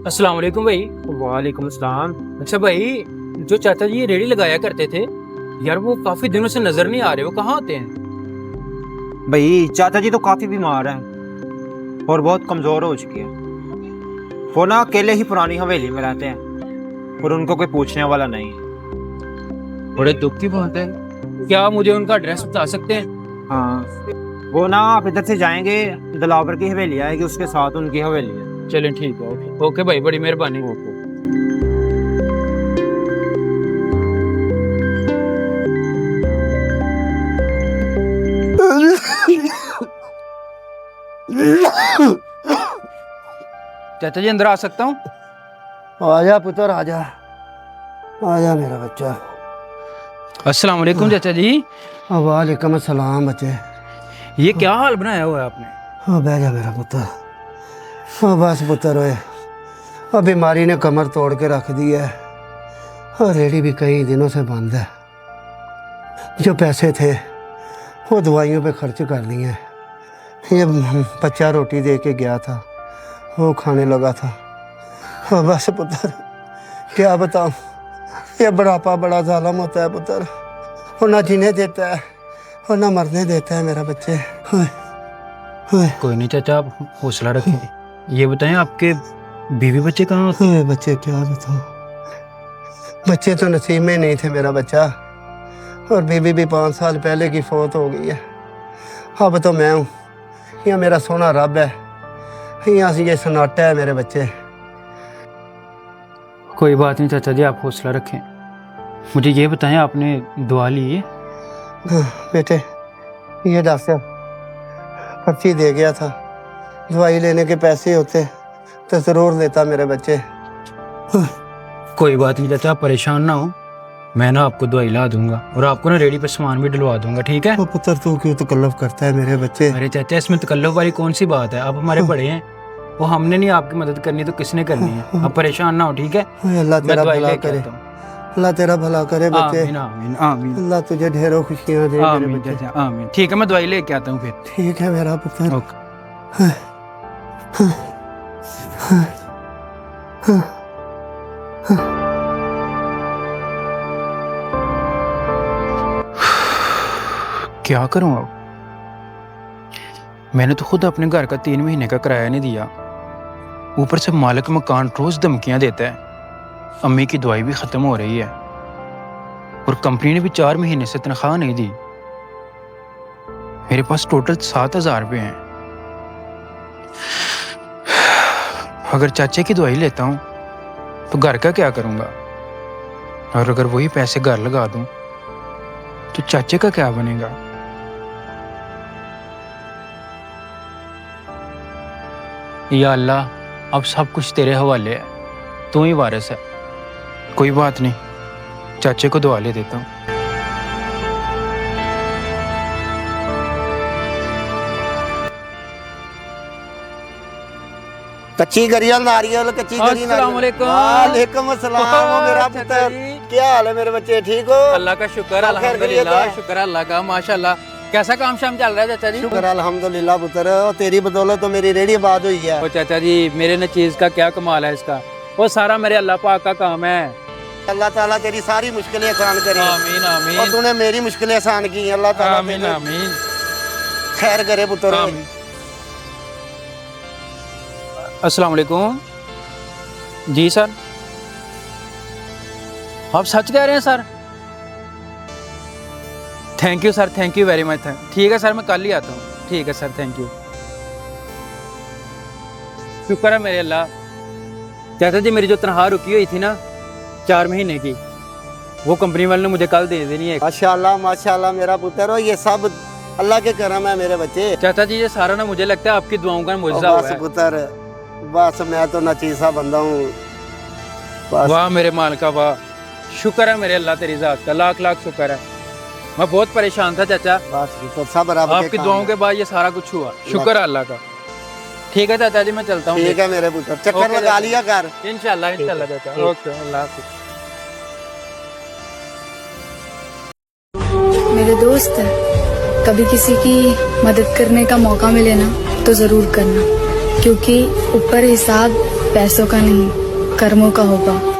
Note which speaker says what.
Speaker 1: अस्सलाम वालेकुम भाई।
Speaker 2: वालेकुम सलाम।
Speaker 1: अच्छा भाई, जो चाचा जी ये रेडी लगाया करते थे यार, वो काफी दिनों से नजर नहीं आ रहे, वो कहाँ होते हैं?
Speaker 2: भाई चाचा जी तो काफी बीमार हैं और बहुत कमजोर हो चुके हैं। वो ना अकेले ही पुरानी हवेली में रहते हैं और उनको कोई पूछने वाला नहीं है।
Speaker 1: बड़े दुख की बात है। क्या आप मुझे उनका एड्रेस बता सकते हैं?
Speaker 2: हाँ, वो ना आप इधर से जाएंगे, दिलावर की हवेली आएगी, उसके साथ उनकी हवेली है।
Speaker 1: चलें ठीक है, ओके ओके भाई, बड़ी मेहरबानी। चाचा जी अंदर आ सकता हूँ?
Speaker 3: आजा पुत्र आजा, आजा मेरा बच्चा।
Speaker 1: अस्सलाम वालेकुम चाचा जी।
Speaker 3: वालेकुम सलाम बच्चे।
Speaker 1: ये क्या हाल बनाया हुआ है आपने?
Speaker 3: हाँ बैठ जा मेरा पुत्र। हाँ बस पुत्र ओए, अब बीमारी ने कमर तोड़ के रख दी है और रेडी भी कई दिनों से बंद है। जो पैसे थे वो दवाइयों पे खर्च कर दिए हैं। ये बच्चा रोटी दे के गया था, वो खाने लगा था। हाँ बस पुत्र क्या बताऊँ, ये बुढ़ापा बड़ा ज़ालिम होता है पुत्र। वो ना जीने देता है और ना मरने देता है मेरा बच्चे। हाँ
Speaker 1: कोई नहीं चाचा, आप हौसला रखें। ये बताएं, आपके बीवी बच्चे कहाँ होते हैं?
Speaker 3: बच्चे क्या बताओ, बच्चे तो नसीब में नहीं थे मेरा बच्चा, और बीवी भी 5 साल पहले की फौत हो गई है। अब तो मैं हूँ, यहाँ मेरा सोना रब है, यहाँ से ये सन्नाटा है मेरे बच्चे।
Speaker 1: कोई बात नहीं चाचा जी, आप हौसला रखें। मुझे ये बताएं, आपने दुआ ली है?
Speaker 3: हाँ, बेटे ये डॉक्टर पर्ची दे गया था, दवाई लेने के पैसे होते तो ज़रूर लेता मेरे बच्चे।
Speaker 1: कोई बात नहीं चाचा, आप परेशान ना हो, मैं ना आपको दवाई ला दूंगा और आपको ना रेडी पे सामान भी डलवा दूंगा, ठीक है?
Speaker 3: वो पुत्र तू क्यों तकल्लुफ़ करता है मेरे बच्चे?
Speaker 1: अरे चाचा, इसमें तकल्लुफ वाली कौन सी बात है? आप हमारे बड़े हैं, वो हमने नहीं आपकी मदद करनी तो किसने करनी है? आप परेशान ना हो, ठीक है?
Speaker 3: अल्लाह
Speaker 1: मैं
Speaker 3: तेरा
Speaker 1: दवाई
Speaker 3: भला
Speaker 1: लेके
Speaker 3: करे,
Speaker 1: आता हूँ।
Speaker 3: अल्लाह तेरा भला करे बच्चे।
Speaker 1: आमीन आमीन आमीन
Speaker 3: अल्लाह तुझे ढेरों खुशियाँ दे मेरे
Speaker 1: आमीन
Speaker 3: बच्चे।
Speaker 1: चाचा आमीन। ठीक है, मैं दवाई लेके आता हूँ फिर।
Speaker 3: ठीक है मेरा पुत्र।
Speaker 1: ओके। क्या करूं अब? मैंने तो खुद अपने घर का 3 महीने का किराया नहीं दिया, ऊपर से मालिक मकान रोज धमकियां देता है। अम्मी की दवाई भी खत्म हो रही है और कंपनी ने भी 4 महीने से तनख्वाह नहीं दी। मेरे पास टोटल 7,000 रुपये हैं। अगर चाचे की दवाई लेता हूँ तो घर का क्या करूँगा, और अगर वही पैसे घर लगा दूँ तो चाचे का क्या बनेगा? या अल्लाह, अब सब कुछ तेरे हवाले है, तू ही वारिस है। कोई बात नहीं, चाचे को दुआ ले देता हूँ।
Speaker 3: कच्ची गरियल नारियल, कच्ची गरी
Speaker 1: अस्सलाम वालेकुम।
Speaker 3: वालेकुम अस्सलाम। ओ मेरा
Speaker 1: चाचा
Speaker 3: पुत्र,
Speaker 1: जी।
Speaker 3: क्या हाल है मेरे बच्चे, ठीक हो?
Speaker 1: अल्लाह का शुक्र,
Speaker 3: सब खैर खैरियत
Speaker 1: अल्हम्दुलिल्लाह,
Speaker 3: है?
Speaker 1: शुक्र अल्लाह का, माशाल्लाह। कैसा काम शाम चल रहा है चाचा जी?
Speaker 3: शुक्र अल्हम्दुलिल्लाह पुत्र, और तेरी बदौलत तो मेरी रेडी आबाद हुई है।
Speaker 1: ओ चाचा जी, मेरे न चीज का क्या कमाल है इसका, वो सारा मेरे अल्लाह पाक का काम है।
Speaker 3: अल्लाह ताला तेरी सारी मुश्किलें आसान करे,
Speaker 1: आमीन
Speaker 3: और
Speaker 1: आमीन
Speaker 3: तूने मेरी मुश्किलें आसान की। अल्लाह ताला
Speaker 1: आमीन
Speaker 3: तेरे
Speaker 1: आमीन
Speaker 3: खैर करे पुत्र।
Speaker 1: आमीन। अस्सलाम वालेकुम जी सर, आप सच कह रहे हैं sir? Thank you sir, thank you very much. ठीक है सर, मैं कल ही आता हूँ। ठीक है सर, थैंक यू। शुक्र है मेरे अल्लाह। चाचा जी, मेरी जो तनख्वाह रुकी हुई थी ना 4 महीने की, वो कंपनी वाले ने मुझे कल दे देनी है।
Speaker 3: माशाल्लाह माशाल्लाह मेरा पुत्र, और ये सब अल्लाह के करम है मेरे बच्चे।
Speaker 1: चाचा जी, ये सारा ना मुझे लगता है आपकी दुआओं का मुआवजा हुआ
Speaker 3: बस
Speaker 1: है।
Speaker 3: पुत्र, बस मैं तो नचीसा बंदा हूँ बस।
Speaker 1: वाह मेरे मालिका वाह, शुक्र है मेरे अल्लाह तेरी जात का, लाख लाख शुक्र है। मैं बहुत परेशान था चाचा,
Speaker 3: बस पुत्र, सब रब के
Speaker 1: आपकी
Speaker 3: काम
Speaker 1: दुआओं
Speaker 3: है।
Speaker 1: के बाद ये सारा कुछ हुआ, शुक्र है अल्लाह का। ठीक है चाचा जी, मैं चलता हूँ।
Speaker 3: ठीक है मेरे पुत्र, चक्कर
Speaker 1: ओके
Speaker 3: लगा
Speaker 1: चाचा।
Speaker 3: लिया कर।
Speaker 1: इंशाल्लाह इंशाल्लाह चाचा। ओके, अल्लाह हाफिज़।
Speaker 4: मेरे दोस्त, कभी किसी की मदद करने का मौका मिले ना तो ज़रूर करना, क्योंकि ऊपर हिसाब पैसों का नहीं कर्मों का होगा।